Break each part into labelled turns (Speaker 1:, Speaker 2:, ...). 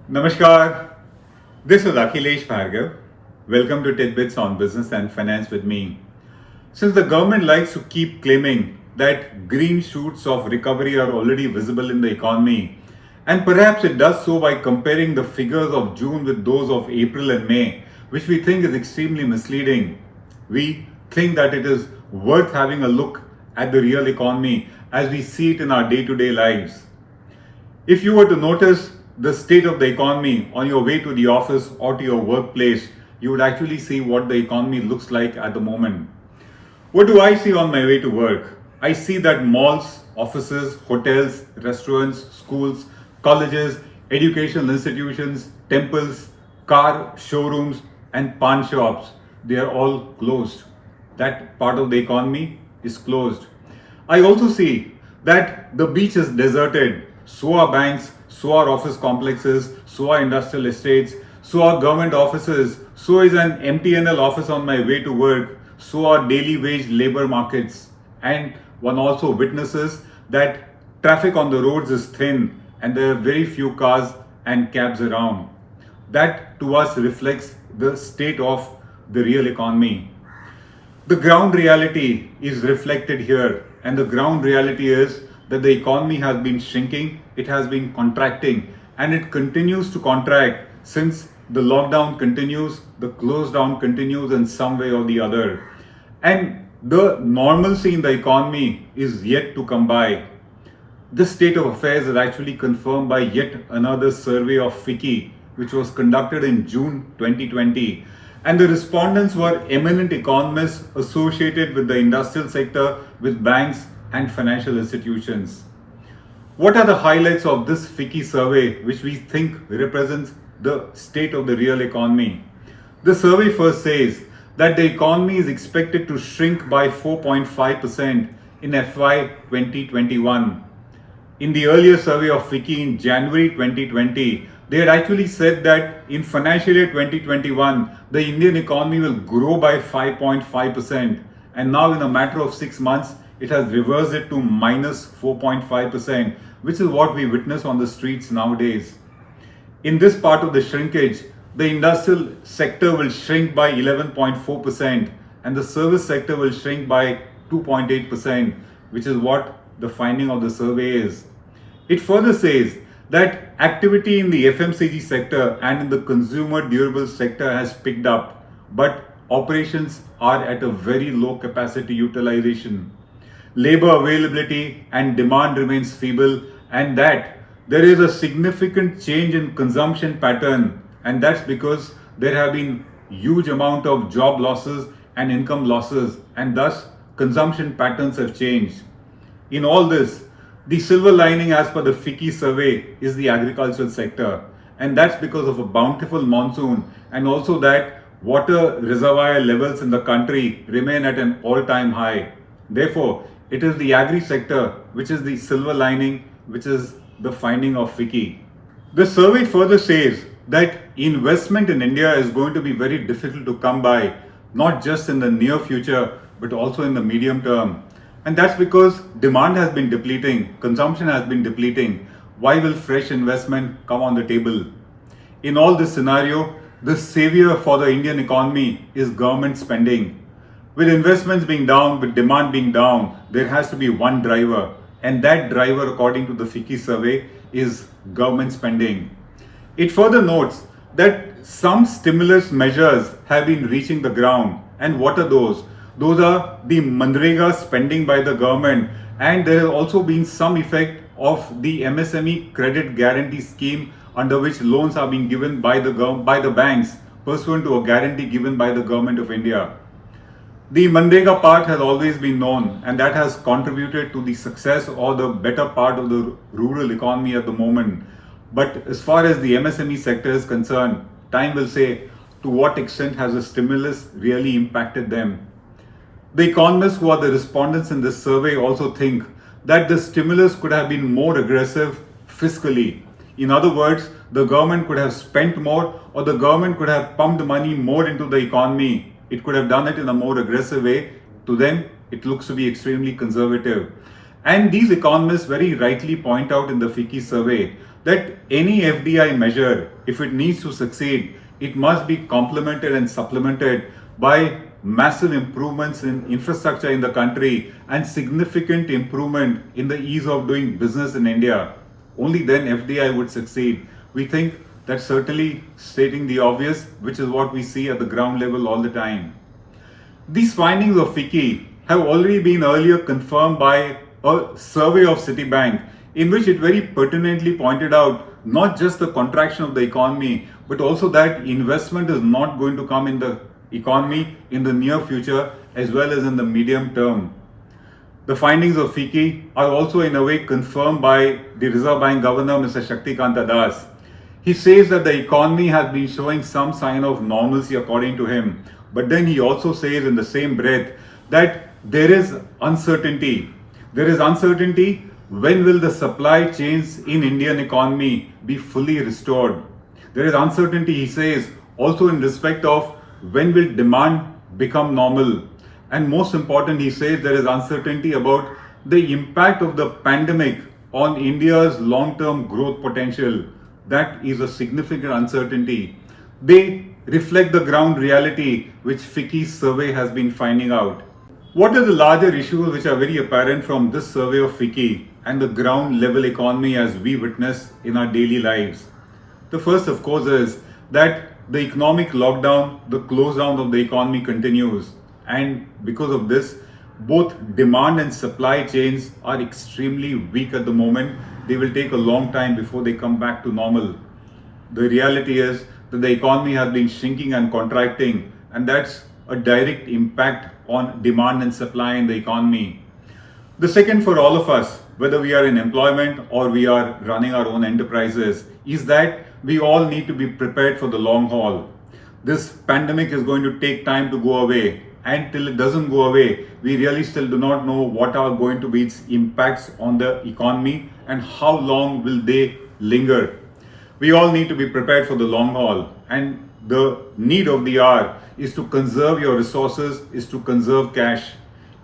Speaker 1: Namaskar. This is Akhilesh Bhargava. Welcome to Tit-bits on Business and Finance with me. Since the government likes to keep claiming that green shoots of recovery are already visible in the economy, and perhaps it does so by comparing the figures of June with those of April and May, which we think is extremely misleading, we think that it is worth having a look at the real economy as we see it in our day-to-day lives. If you were to notice the state of the economy on your way to the office or to your workplace, you would actually see what the economy looks like at the moment. What do I see on my way to work? I see that malls, offices, hotels, restaurants, schools, colleges, educational institutions, temples, car showrooms, and pawn shops, they are all closed. That part of the economy is closed. I also see that the beach is deserted, so are banks, so are office complexes, so are industrial estates, so are government offices, so is an MTNL office on my way to work, so are daily wage labor markets. And one also witnesses that traffic on the roads is thin and there are very few cars and cabs around. That to us reflects the state of the real economy. The ground reality is reflected here, and the ground reality is that the economy has been shrinking, it has been contracting, and it continues to contract since the lockdown continues, the close down continues in some way or the other. And the normalcy in the economy is yet to come by. This state of affairs is actually confirmed by yet another survey of FICCI, which was conducted in June 2020. And the respondents were eminent economists associated with the industrial sector, with banks and financial institutions. What are the highlights of this FICCI survey, which we think represents the state of the real economy? The survey first says that the economy is expected to shrink by 4.5% in FY 2021. In the earlier survey of FICCI in January 2020, they had actually said that in financial year 2021, the Indian economy will grow by 5.5%. And now in a matter of 6 months, it has reversed it to minus 4.5%, which is what we witness on the streets nowadays. In this part of the shrinkage, the industrial sector will shrink by 11.4% and the service sector will shrink by 2.8%, which is what the finding of the survey is. It further says that activity in the FMCG sector and in the consumer durable sector has picked up, but operations are at a very low capacity utilization. Labor availability and demand remains feeble, and that there is a significant change in consumption pattern, and that's because there have been huge amount of job losses and income losses, and thus consumption patterns have changed. In all this, the silver lining as per the FICCI survey is the agricultural sector, and that's because of a bountiful monsoon and also that water reservoir levels in the country remain at an all-time high. Therefore, it is the agri sector which is the silver lining, which is the finding of FICCI. The survey further says that investment in India is going to be very difficult to come by, not just in the near future, but also in the medium term. And that's because demand has been depleting, consumption has been depleting. Why will fresh investment come on the table? In all this scenario, the savior for the Indian economy is government spending. With investments being down, with demand being down, there has to be one driver. And that driver, according to the FICCI survey, is government spending. It further notes that some stimulus measures have been reaching the ground. And what are those? Those are the Manrega spending by the government, and there has also been some effect of the MSME credit guarantee scheme, under which loans are being given by the banks pursuant to a guarantee given by the government of India. The Manrega part has always been known, and that has contributed to the success or the better part of the rural economy at the moment. But as far as the MSME sector is concerned, time will say to what extent has the stimulus really impacted them. The economists who are the respondents in this survey also think that the stimulus could have been more aggressive fiscally. In other words, the government could have spent more, or the government could have pumped money more into the economy. It could have done it in a more aggressive way. To them, it looks to be extremely conservative. And these economists very rightly point out in the FICCI survey that any FDI measure if it needs to succeed, it must be complemented and supplemented by massive improvements in infrastructure in the country and significant improvement in the ease of doing business in India. Only then FDI would succeed. We think that's certainly stating the obvious, which is what we see at the ground level all the time. These findings of FICCI have already been earlier confirmed by a survey of Citibank, in which it very pertinently pointed out not just the contraction of the economy, but also that investment is not going to come in the economy in the near future as well as in the medium term. The findings of FICCI are also in a way confirmed by the Reserve Bank Governor, Mr. Shaktikanta Das. He says that the economy has been showing some sign of normalcy according to him. But then he also says in the same breath that there is uncertainty. There is uncertainty when will the supply chains in Indian economy be fully restored. There is uncertainty, he says, also in respect of when will demand become normal. And most important, he says there is uncertainty about the impact of the pandemic on India's long-term growth potential. That is a significant uncertainty. They reflect the ground reality which FICCI's survey has been finding out. What are the larger issues which are very apparent from this survey of FICCI and the ground level economy as we witness in our daily lives? The first, of course, is that the economic lockdown, the close down of the economy continues. And because of this, both demand and supply chains are extremely weak at the moment. They will take a long time before they come back to normal. The reality is that the economy has been shrinking and contracting, and that's a direct impact on demand and supply in the economy. The second, for all of us, whether we are in employment or we are running our own enterprises, is that we all need to be prepared for the long haul. This pandemic is going to take time to go away, and till it doesn't go away, we really still do not know what are going to be its impacts on the economy and how long will they linger. We all need to be prepared for the long haul, and the need of the hour is to conserve your resources, is to conserve cash.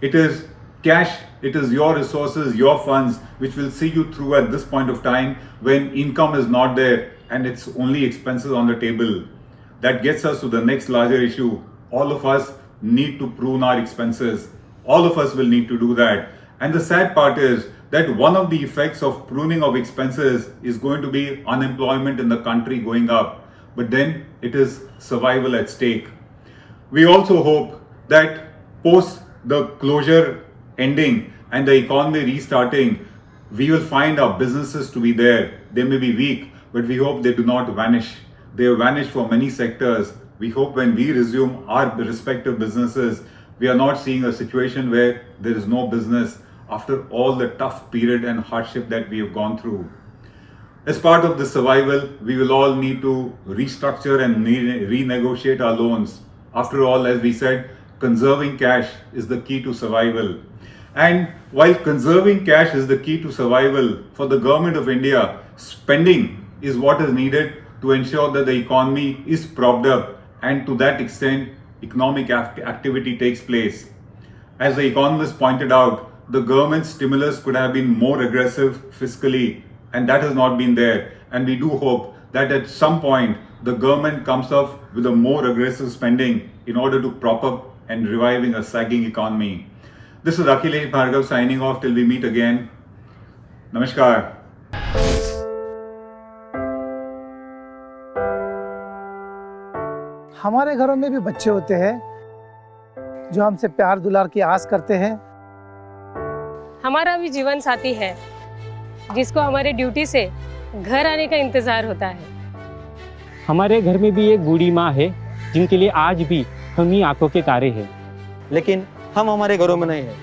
Speaker 1: It is cash, it is your resources, your funds, which will see you through at this point of time when income is not there and it's only expenses on the table. That gets us to the next larger issue. All of us need to prune our expenses. All of us will need to do that. And the sad part is that one of the effects of pruning of expenses is going to be unemployment in the country going up. But then it is survival at stake. We also hope that post the closure ending and the economy restarting, we will find our businesses to be there. They may be weak, but we hope they do not vanish. They have vanished for many sectors. We hope when we resume our respective businesses, we are not seeing a situation where there is no business after all the tough period and hardship that we have gone through. As part of the survival, we will all need to restructure and renegotiate our loans. After all, as we said, conserving cash is the key to survival. And while conserving cash is the key to survival, for the government of India, spending is what is needed to ensure that the economy is propped up, and to that extent, economic activity takes place. As the economists pointed out, the government stimulus could have been more aggressive fiscally, and that has not been there. And we do hope that at some point, the government comes up with a more aggressive spending in order to prop up and reviving a sagging economy. This is Akhilesh Bhargava signing off till we meet again. Namaskar.
Speaker 2: हमारे घरों में भी बच्चे होते हैं जो हमसे प्यार दुलार की आस करते हैं।
Speaker 3: हमारा भी जीवन साथी है जिसको हमारे ड्यूटी से घर आने का इंतजार होता है।
Speaker 4: हमारे घर में भी एक बूढ़ी माँ है जिनके लिए आज भी हम ही आंखों के तारे हैं।
Speaker 5: लेकिन हम हमारे घरों में नहीं है।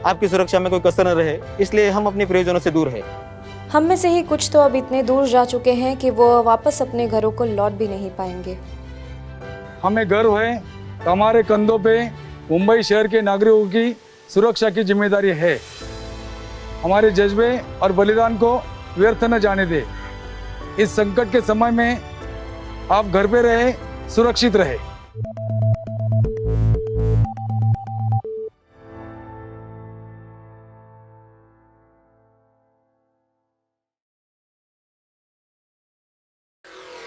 Speaker 5: आपकी सुरक्षा में कोई कसर न रहे, इसलिए हम अपने प्रियजनों से दूर है।
Speaker 6: हम में से ही कुछ तो अब इतने दूर जा चुके हैं कि वो वापस अपने घरों को लौट भी नहीं पाएंगे।
Speaker 7: हमें गर्व है कि हमारे कंधों पे मुंबई शहर के नागरिकों की सुरक्षा की जिम्मेदारी है। हमारे जज्बे और बलिदान को व्यर्थ न जाने दे। इस संकट के समय में आप घर पे रहे, सुरक्षित रहे।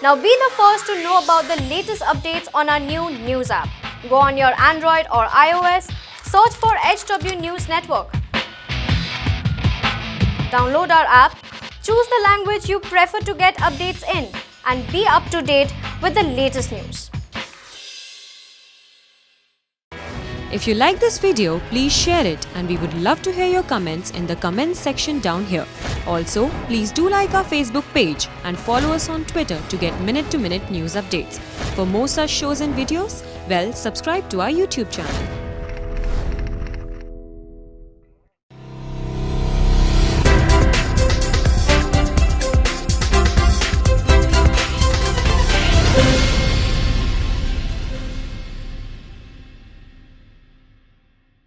Speaker 8: Now be the first to know about the latest updates on our new news app. Go on your Android or iOS, search for HW News Network. Download our app, choose the language you prefer to get updates in, and be up to date with the latest news.
Speaker 9: If you like this video, please share it, and we would love to hear your comments in the comments section down here. Also, please do like our Facebook page and follow us on Twitter to get minute-to-minute news updates. For more such shows and videos, subscribe to our YouTube channel.